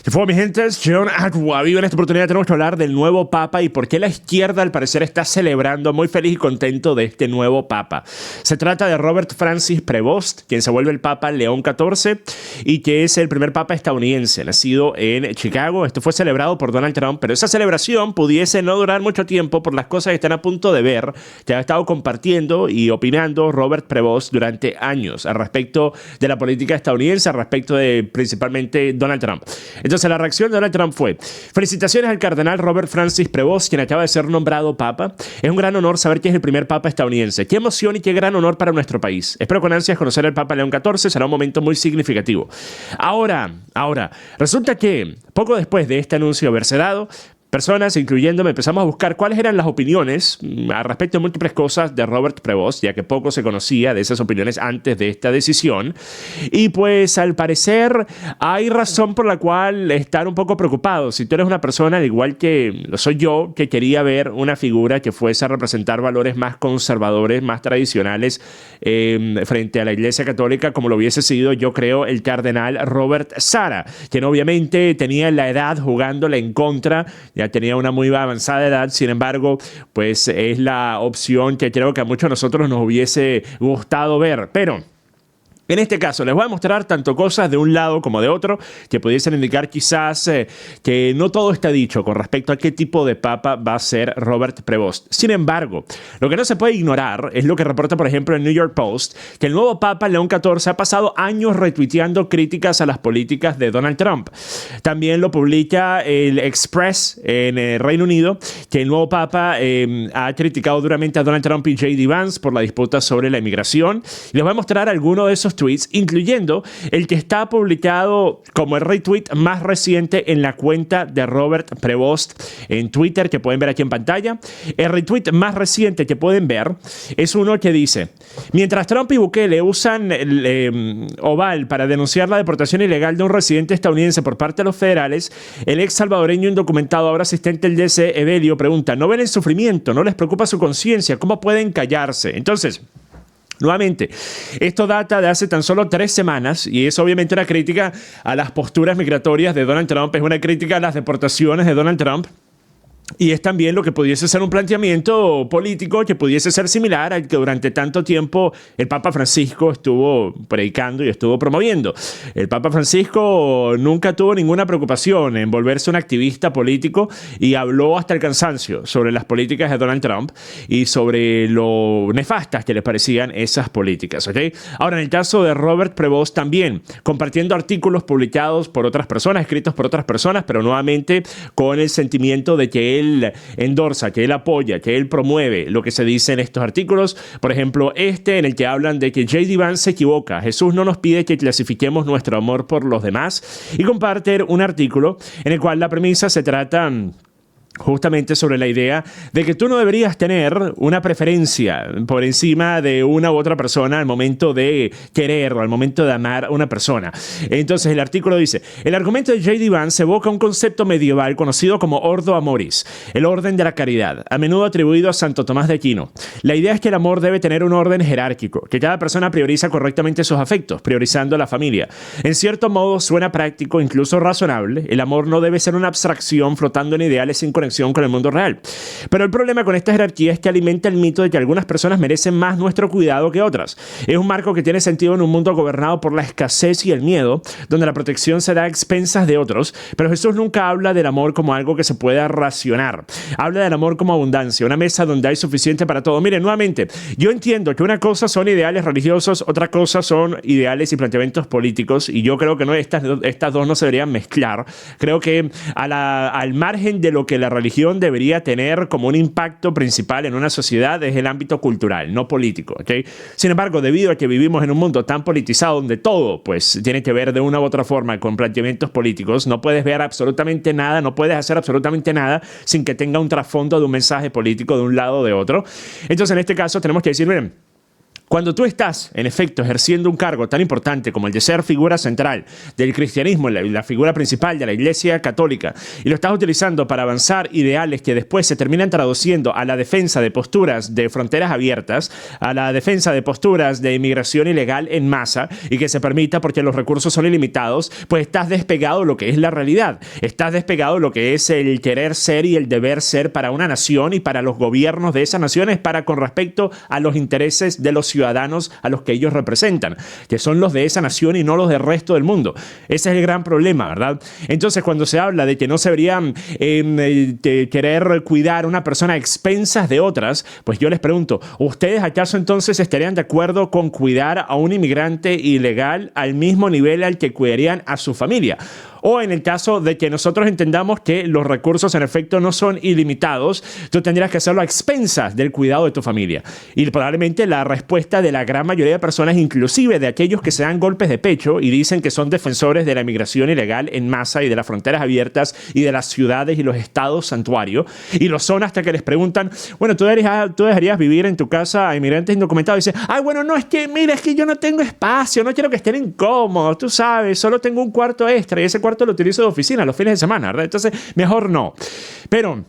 ¿Qué fue, mi gente? Es John Agua. En esta oportunidad tenemos que hablar del nuevo Papa y por qué la izquierda al parecer está celebrando muy feliz y contento de este nuevo Papa. Se trata de Robert Francis Prevost, quien se vuelve el Papa León XIV y que es el primer Papa estadounidense, nacido en Chicago. Esto fue celebrado por Donald Trump, pero esa celebración pudiese no durar mucho tiempo por las cosas que están a punto de ver, que ha estado compartiendo y opinando Robert Prevost durante años al respecto de la política estadounidense, al respecto de principalmente Donald Trump. Entonces la reacción de Donald Trump fue: felicitaciones al cardenal Robert Francis Prevost, quien acaba de ser nombrado Papa. Es un gran honor saber que es el primer Papa estadounidense. Qué emoción y qué gran honor para nuestro país. Espero con ansias conocer al Papa León XIV, será un momento muy significativo. Ahora, resulta que poco después de este anuncio haberse dado, personas, incluyéndome, empezamos a buscar cuáles eran las opiniones al respecto de múltiples cosas de Robert Prevost, ya que poco se conocía de esas opiniones antes de esta decisión. Y pues al parecer hay razón por la cual estar un poco preocupados. Si tú eres una persona, al igual que lo soy yo, que quería ver una figura que fuese a representar valores más conservadores, más tradicionales frente a la Iglesia Católica, como lo hubiese sido, yo creo, el cardenal Robert Sarah, quien obviamente tenía la edad jugándole en contra. Ya tenía una muy avanzada edad, sin embargo, pues es la opción que creo que a muchos de nosotros nos hubiese gustado ver. Pero en este caso les voy a mostrar tanto cosas de un lado como de otro que pudiesen indicar quizás que no todo está dicho con respecto a qué tipo de papa va a ser Robert Prevost. Sin embargo, lo que no se puede ignorar es lo que reporta, por ejemplo, el New York Post, que el nuevo Papa León XIV ha pasado años retuiteando críticas a las políticas de Donald Trump. También lo publica el Express en el Reino Unido, que el nuevo Papa ha criticado duramente a Donald Trump y J.D. Vance por la disputa sobre la inmigración. Y les voy a mostrar algunos de esos tweets, incluyendo el que está publicado como el retweet más reciente en la cuenta de Robert Prevost en Twitter, que pueden ver aquí en pantalla. El retweet más reciente que pueden ver es uno que dice: mientras Trump y Bukele usan el oval para denunciar la deportación ilegal de un residente estadounidense por parte de los federales, el ex salvadoreño indocumentado, ahora asistente del DC, Evelio, pregunta: ¿no ven el sufrimiento? ¿No les preocupa su conciencia? ¿Cómo pueden callarse? Entonces, nuevamente, esto data de hace tan solo 3 semanas y es obviamente una crítica a las posturas migratorias de Donald Trump, es una crítica a las deportaciones de Donald Trump. Y es también lo que pudiese ser un planteamiento político que pudiese ser similar al que durante tanto tiempo el Papa Francisco estuvo predicando y estuvo promoviendo. El Papa Francisco nunca tuvo ninguna preocupación en volverse un activista político y habló hasta el cansancio sobre las políticas de Donald Trump y sobre lo nefastas que le parecían esas políticas, ¿ok? Ahora, en el caso de Robert Prevost, también compartiendo artículos publicados por otras personas, escritos por otras personas, pero nuevamente con el sentimiento de que él endorsa, que él apoya, que él promueve lo que se dice en estos artículos. Por ejemplo, en el que hablan de que J.D. Vance se equivoca. Jesús no nos pide que clasifiquemos nuestro amor por los demás. Y comparten un artículo en el cual la premisa se trata justamente sobre la idea de que tú no deberías tener una preferencia por encima de una u otra persona al momento de querer o al momento de amar a una persona. Entonces el artículo dice: el argumento de J.D. Vance evoca un concepto medieval conocido como Ordo Amoris, el orden de la caridad, a menudo atribuido a Santo Tomás de Aquino. La idea es que el amor debe tener un orden jerárquico, que cada persona prioriza correctamente sus afectos, priorizando la familia. En cierto modo suena práctico, incluso razonable. El amor no debe ser una abstracción flotando en ideales sin conexión con el mundo real. Pero el problema con esta jerarquía es que alimenta el mito de que algunas personas merecen más nuestro cuidado que otras. Es un marco que tiene sentido en un mundo gobernado por la escasez y el miedo, donde la protección se da a expensas de otros, pero Jesús nunca habla del amor como algo que se pueda racionar. Habla del amor como abundancia, una mesa donde hay suficiente para todo. Miren, nuevamente, yo entiendo que una cosa son ideales religiosos, otra cosa son ideales y planteamientos políticos, y yo creo que no, estas dos no se deberían mezclar. Creo que al margen de lo que la religión debería tener como un impacto principal en una sociedad es el ámbito cultural, no político, ¿ok? Sin embargo, debido a que vivimos en un mundo tan politizado donde todo pues tiene que ver de una u otra forma con planteamientos políticos, no puedes ver absolutamente nada, no puedes hacer absolutamente nada sin que tenga un trasfondo de un mensaje político de un lado o de otro. Entonces, en este caso tenemos que decir, miren, Cuando tú estás, en efecto, ejerciendo un cargo tan importante como el de ser figura central del cristianismo, la figura principal de la Iglesia Católica, y lo estás utilizando para avanzar ideales que después se terminan traduciendo a la defensa de posturas de fronteras abiertas, a la defensa de posturas de inmigración ilegal en masa y que se permita porque los recursos son ilimitados, pues estás despegado de lo que es la realidad. Estás despegado de lo que es el querer ser y el deber ser para una nación y para los gobiernos de esas naciones para con respecto a los intereses de los ciudadanos a los que ellos representan, que son los de esa nación y no los del resto del mundo. Ese es el gran problema, ¿verdad? Entonces, cuando se habla de que no se deberían de querer cuidar a una persona a expensas de otras, pues yo les pregunto, ¿ustedes acaso entonces estarían de acuerdo con cuidar a un inmigrante ilegal al mismo nivel al que cuidarían a su familia? O en el caso de que nosotros entendamos que los recursos en efecto no son ilimitados, tú tendrías que hacerlo a expensas del cuidado de tu familia. Y probablemente la respuesta de la gran mayoría de personas, inclusive de aquellos que se dan golpes de pecho y dicen que son defensores de la inmigración ilegal en masa y de las fronteras abiertas y de las ciudades y los estados santuario, y lo son hasta que les preguntan, bueno, ¿tú dejarías vivir en tu casa a inmigrantes indocumentados? Y dicen, ay, bueno, no, es que, mira, es que yo no tengo espacio, no quiero que estén incómodos, tú sabes, solo tengo un cuarto extra y ese cuarto lo utilizo de oficina los fines de semana, ¿verdad? Entonces, mejor no. Pero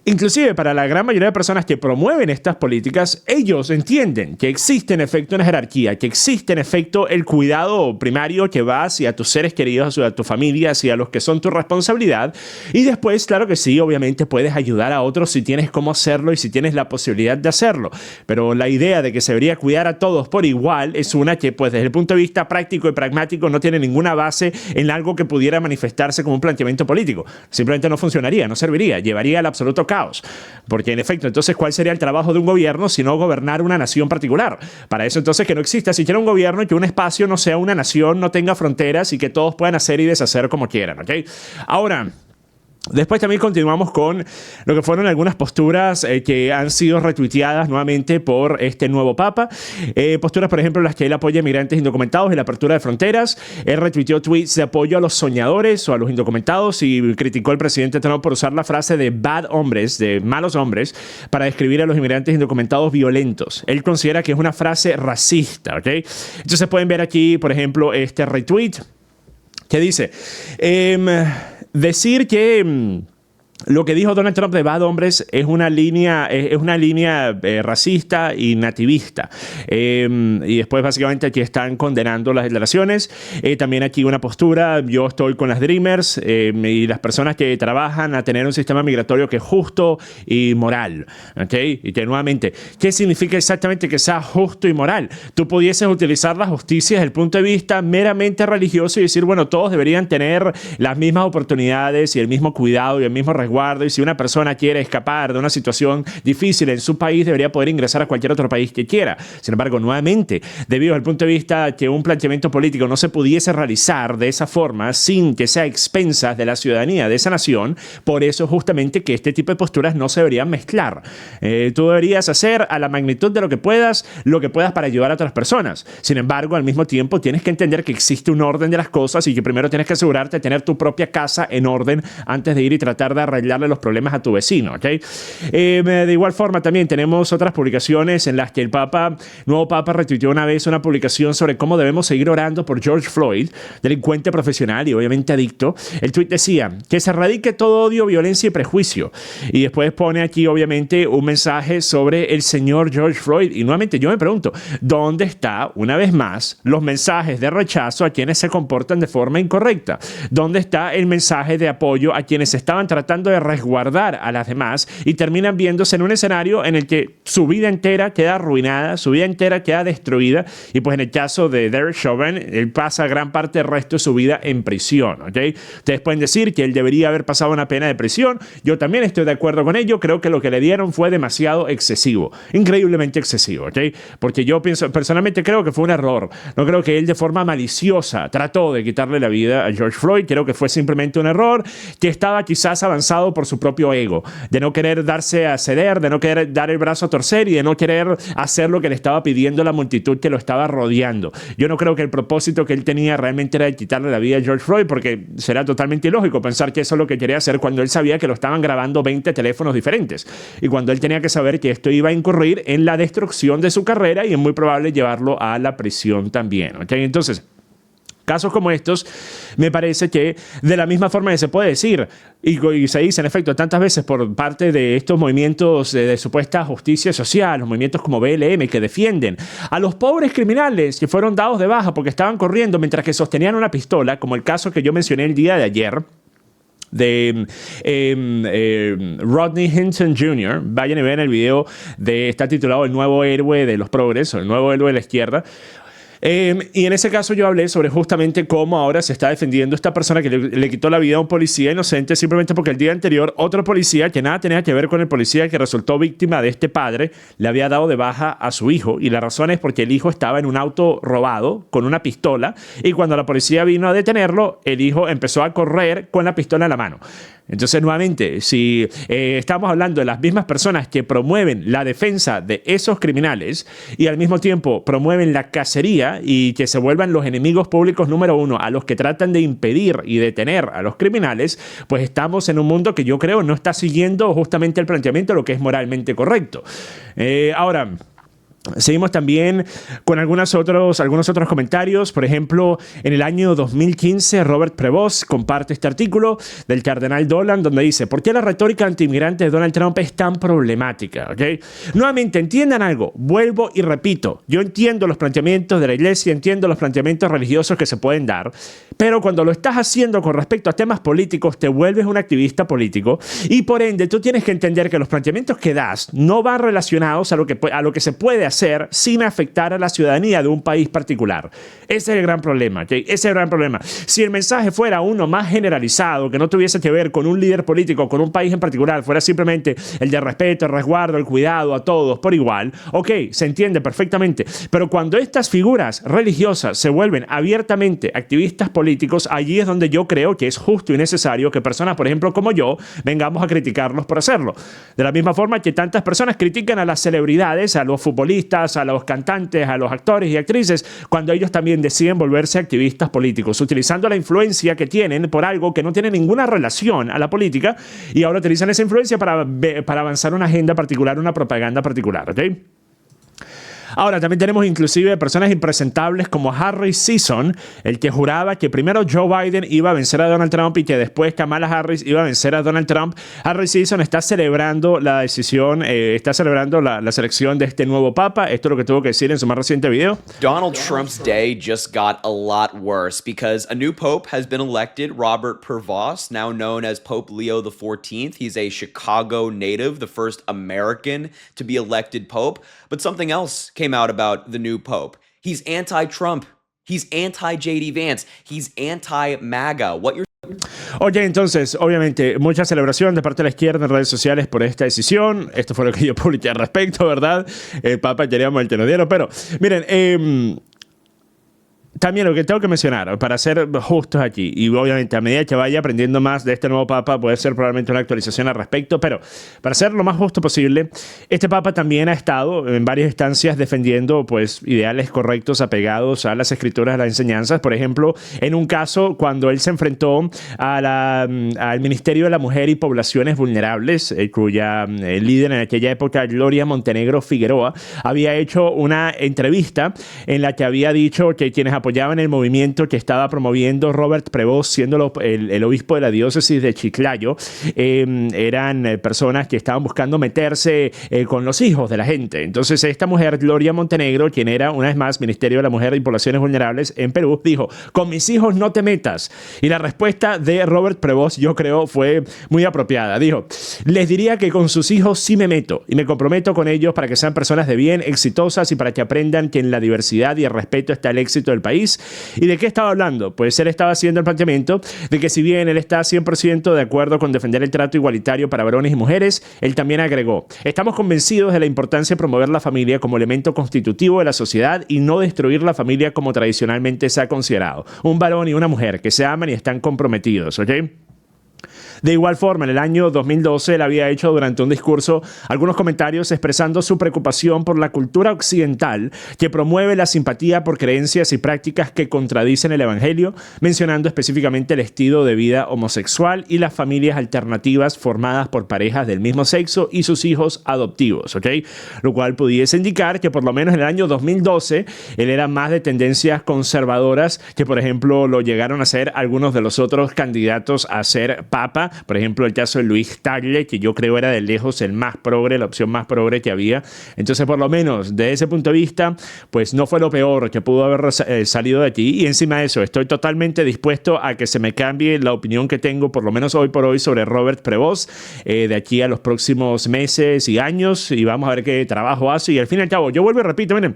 inclusive para la gran mayoría de personas que promueven estas políticas, ellos entienden que existe en efecto una jerarquía, que existe en efecto el cuidado primario que va hacia tus seres queridos, hacia tu familia, hacia los que son tu responsabilidad. Y después, claro que sí, obviamente puedes ayudar a otros si tienes cómo hacerlo y si tienes la posibilidad de hacerlo. Pero la idea de que se debería cuidar a todos por igual es una que, pues desde el punto de vista práctico y pragmático, no tiene ninguna base en algo que pudiera manifestarse como un planteamiento político. Simplemente no funcionaría, no serviría, llevaría al absoluto caos. Porque en efecto, entonces, ¿cuál sería el trabajo de un gobierno si no gobernar una nación particular? Para eso entonces que no exista siquiera un gobierno y que un espacio no sea una nación, no tenga fronteras y que todos puedan hacer y deshacer como quieran, ¿ok? Ahora, después también continuamos con lo que fueron algunas posturas que han sido retuiteadas nuevamente por este nuevo papa. Posturas, por ejemplo, en las que él apoya a migrantes indocumentados y la apertura de fronteras. Él retuiteó tweets de apoyo a los soñadores o a los indocumentados y criticó al presidente Trump por usar la frase de bad hombres, de malos hombres, para describir a los inmigrantes indocumentados violentos. Él considera que es una frase racista, ¿ok? Entonces pueden ver aquí, por ejemplo, este retweet que dice... decir que lo que dijo Donald Trump de bad hombres es una línea racista y nativista. Y después básicamente aquí están condenando las declaraciones. También aquí una postura, yo estoy con las Dreamers y las personas que trabajan a tener un sistema migratorio que es justo y moral. ¿Okay? Y que nuevamente, ¿qué significa exactamente que sea justo y moral? Tú pudieses utilizar la justicia desde el punto de vista meramente religioso y decir, bueno, todos deberían tener las mismas oportunidades y el mismo cuidado y el mismo resguardo, y si una persona quiere escapar de una situación difícil en su país, debería poder ingresar a cualquier otro país que quiera. Sin embargo, nuevamente, debido al punto de vista que un planteamiento político no se pudiese realizar de esa forma sin que sea a expensas de la ciudadanía de esa nación, por eso justamente que este tipo de posturas no se deberían mezclar. Tú deberías hacer a la magnitud de lo que puedas para ayudar a otras personas. Sin embargo, al mismo tiempo, tienes que entender que existe un orden de las cosas y que primero tienes que asegurarte de tener tu propia casa en orden antes de ir y tratar de arreglarle los problemas a tu vecino, ¿ok? De igual forma también tenemos otras publicaciones en las que el nuevo Papa retuiteó una vez una publicación sobre cómo debemos seguir orando por George Floyd, delincuente profesional y obviamente adicto. El tuit decía que se erradique todo odio, violencia y prejuicio. Y después pone aquí obviamente un mensaje sobre el señor George Floyd. Y nuevamente yo me pregunto, ¿dónde está una vez más los mensajes de rechazo a quienes se comportan de forma incorrecta? ¿Dónde está el mensaje de apoyo a quienes estaban tratando de resguardar a las demás y terminan viéndose en un escenario en el que su vida entera queda arruinada, su vida entera queda destruida? Y pues en el caso de Derek Chauvin, él pasa gran parte del resto de su vida en prisión, ¿ok? Ustedes pueden decir que él debería haber pasado una pena de prisión. Yo también estoy de acuerdo con ello. Creo que lo que le dieron fue demasiado excesivo, increíblemente excesivo, ¿ok? Porque yo personalmente creo que fue un error. No creo que él de forma maliciosa trató de quitarle la vida a George Floyd. Creo que fue simplemente un error que estaba quizás avanzado impulsado por su propio ego, de no querer darse a ceder, de no querer dar el brazo a torcer y de no querer hacer lo que le estaba pidiendo la multitud que lo estaba rodeando. Yo no creo que el propósito que él tenía realmente era de quitarle la vida a George Floyd, porque será totalmente ilógico pensar que eso es lo que quería hacer cuando él sabía que lo estaban grabando 20 teléfonos diferentes y cuando él tenía que saber que esto iba a incurrir en la destrucción de su carrera y es muy probable llevarlo a la prisión también. ¿Okay? Entonces, casos como estos, me parece que de la misma forma que se puede decir, y se dice en efecto tantas veces por parte de estos movimientos de supuesta justicia social, los movimientos como BLM que defienden a los pobres criminales que fueron dados de baja porque estaban corriendo mientras que sostenían una pistola, como el caso que yo mencioné el día de ayer, de Rodney Hinton Jr. Vayan y vean el video está titulado El nuevo héroe de los progresos, el nuevo héroe de la izquierda. Y en ese caso yo hablé sobre justamente cómo ahora se está defendiendo esta persona que le quitó la vida a un policía inocente simplemente porque el día anterior otro policía que nada tenía que ver con el policía que resultó víctima de este padre le había dado de baja a su hijo, y la razón es porque el hijo estaba en un auto robado con una pistola y cuando la policía vino a detenerlo el hijo empezó a correr con la pistola en la mano. Entonces, nuevamente, si estamos hablando de las mismas personas que promueven la defensa de esos criminales y al mismo tiempo promueven la cacería y que se vuelvan los enemigos públicos número uno a los que tratan de impedir y detener a los criminales, pues estamos en un mundo que yo creo no está siguiendo justamente el planteamiento de lo que es moralmente correcto. Ahora, seguimos también con algunos otros comentarios. Por ejemplo, en el año 2015, Robert Prevost comparte este artículo del cardenal Dolan donde dice: ¿por qué la retórica antiinmigrante de Donald Trump es tan problemática? ¿Okay? Nuevamente, entiendan algo. Vuelvo y repito. Yo entiendo los planteamientos de la iglesia, entiendo los planteamientos religiosos que se pueden dar, pero cuando lo estás haciendo con respecto a temas políticos, te vuelves un activista político y por ende tú tienes que entender que los planteamientos que das no van relacionados a lo que se puede hacer sin afectar a la ciudadanía de un país particular. Ese es el gran problema, ¿okay? Ese es el gran problema. Si el mensaje fuera uno más generalizado, que no tuviese que ver con un líder político, con un país en particular, fuera simplemente el de respeto, el resguardo, el cuidado a todos por igual, ok, se entiende perfectamente. Pero cuando estas figuras religiosas se vuelven abiertamente activistas políticos, allí es donde yo creo que es justo y necesario que personas, por ejemplo, como yo, vengamos a criticarlos por hacerlo. De la misma forma que tantas personas critican a las celebridades, a los futbolistas, a los cantantes, a los actores y actrices, cuando ellos también deciden volverse activistas políticos, utilizando la influencia que tienen por algo que no tiene ninguna relación a la política, y ahora utilizan esa influencia para avanzar una agenda particular, una propaganda particular, ¿ok? Ahora, también tenemos inclusive personas impresentables como Harry Sisson, el que juraba que primero Joe Biden iba a vencer a Donald Trump y que después Kamala Harris iba a vencer a Donald Trump. Harry Sisson está celebrando la decisión, está celebrando la selección de este nuevo papa. Esto es lo que tuvo que decir en su más reciente video. Donald Trump's day just got a lot worse because a new pope has been elected, Robert Prevost, now known as Pope Leo XIV. He's a Chicago native, the first American to be elected pope. But something else came out about the new pope. He's anti-Trump. He's anti-JD Vance. He's anti-MAGA. Oye, entonces, obviamente, mucha celebración de parte de la izquierda en redes sociales por esta decisión. Esto fue lo que yo publiqué al respecto, ¿verdad? El Papa queríamos el tenodiero, pero miren, también lo que tengo que mencionar, para ser justos aquí, y obviamente a medida que vaya aprendiendo más de este nuevo Papa, puede ser probablemente una actualización al respecto, pero para ser lo más justo posible, este Papa también ha estado en varias instancias defendiendo pues ideales correctos apegados a las escrituras, a las enseñanzas. Por ejemplo, en un caso cuando él se enfrentó al Ministerio de la Mujer y Poblaciones Vulnerables, cuya líder en aquella época, Gloria Montenegro Figueroa, había hecho una entrevista en la que había dicho que quienes apoyaban el movimiento que estaba promoviendo Robert Prevost, siendo el obispo de la diócesis de Chiclayo, eran personas que estaban buscando meterse con los hijos de la gente. Entonces esta mujer, Gloria Montenegro, quien era una vez más Ministerio de la Mujer y Poblaciones Vulnerables en Perú, dijo: con mis hijos no te metas. Y la respuesta de Robert Prevost, yo creo, fue muy apropiada. Dijo: les diría que con sus hijos sí me meto y me comprometo con ellos para que sean personas de bien, exitosas, y para que aprendan que en la diversidad y el respeto está el éxito del país. ¿Y de qué estaba hablando? Pues él estaba haciendo el planteamiento de que si bien él está 100% de acuerdo con defender el trato igualitario para varones y mujeres, él también agregó: estamos convencidos de la importancia de promover la familia como elemento constitutivo de la sociedad y no destruir la familia como tradicionalmente se ha considerado. Un varón y una mujer que se aman y están comprometidos, ¿ok? De igual forma, en el año 2012 él había hecho durante un discurso algunos comentarios expresando su preocupación por la cultura occidental que promueve la simpatía por creencias y prácticas que contradicen el evangelio, mencionando específicamente el estilo de vida homosexual y las familias alternativas formadas por parejas del mismo sexo y sus hijos adoptivos, ¿ok? Lo cual pudiese indicar que por lo menos en el año 2012 él era más de tendencias conservadoras que, por ejemplo, lo llegaron a ser algunos de los otros candidatos a ser papa. Por ejemplo, el caso de Luis Tagle, que yo creo era de lejos el más progre, la opción más progre que había. Entonces, por lo menos, de ese punto de vista, pues no fue lo peor que pudo haber salido de aquí. Y encima de eso, estoy totalmente dispuesto a que se me cambie la opinión que tengo, por lo menos hoy por hoy, sobre Robert Prevost, de aquí a los próximos meses y años, y vamos a ver qué trabajo hace. Y al fin y al cabo, yo vuelvo y repito, miren,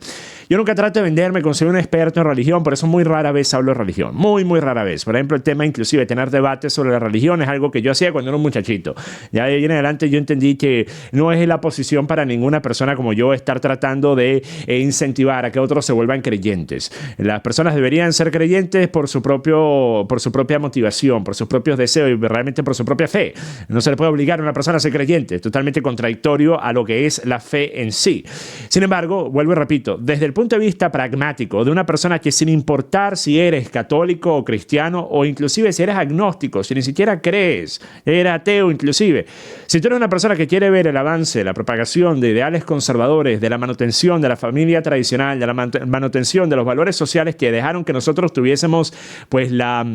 yo nunca trato de venderme como soy un experto en religión, por eso muy rara vez hablo de religión, muy, muy rara vez. Por ejemplo, el tema inclusive de tener debates sobre la religión es algo que yo hacía cuando era un muchachito. Ya de ahí en adelante yo entendí que no es la posición para ninguna persona como yo estar tratando de incentivar a que otros se vuelvan creyentes. Las personas deberían ser creyentes por su propia motivación, por sus propios deseos y realmente por su propia fe. No se le puede obligar a una persona a ser creyente. Es totalmente contradictorio a lo que es la fe en sí. Sin embargo, vuelvo y repito, desde el punto de vista pragmático de una persona que sin importar si eres católico o cristiano o inclusive si eres agnóstico, si ni siquiera crees, era ateo inclusive. Si tú eres una persona que quiere ver el avance, la propagación de ideales conservadores, de la manutención de la familia tradicional, de la manutención de los valores sociales que dejaron que nosotros tuviésemos pues la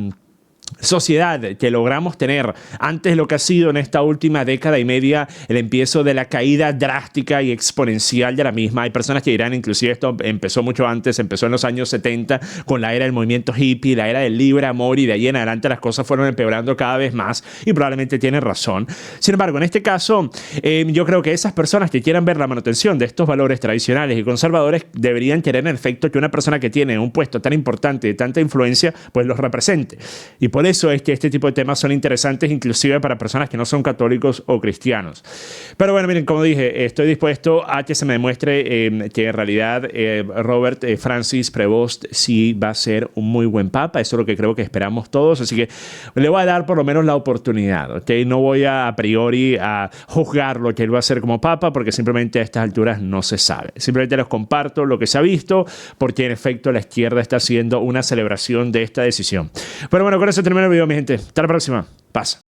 sociedad que logramos tener antes de lo que ha sido en esta última década y media el empiezo de la caída drástica y exponencial de la misma. Hay personas que dirán, inclusive esto empezó mucho antes, empezó en los años 70 con la era del movimiento hippie, la era del libre amor, y de ahí en adelante las cosas fueron empeorando cada vez más y probablemente tienen razón. Sin embargo, en este caso, yo creo que esas personas que quieran ver la manutención de estos valores tradicionales y conservadores deberían querer en efecto que una persona que tiene un puesto tan importante, de tanta influencia, pues los represente. Y por eso es que este tipo de temas son interesantes inclusive para personas que no son católicos o cristianos. Pero bueno, miren, como dije, estoy dispuesto a que se me demuestre que en realidad Robert Francis Prevost sí va a ser un muy buen papa. Eso es lo que creo que esperamos todos. Así que le voy a dar por lo menos la oportunidad, ¿ok? No voy a priori a juzgar lo que él va a hacer como papa porque simplemente a estas alturas no se sabe. Simplemente les comparto lo que se ha visto porque en efecto la izquierda está haciendo una celebración de esta decisión. Pero bueno, con eso termino el video, mi gente. Hasta la próxima. Paz.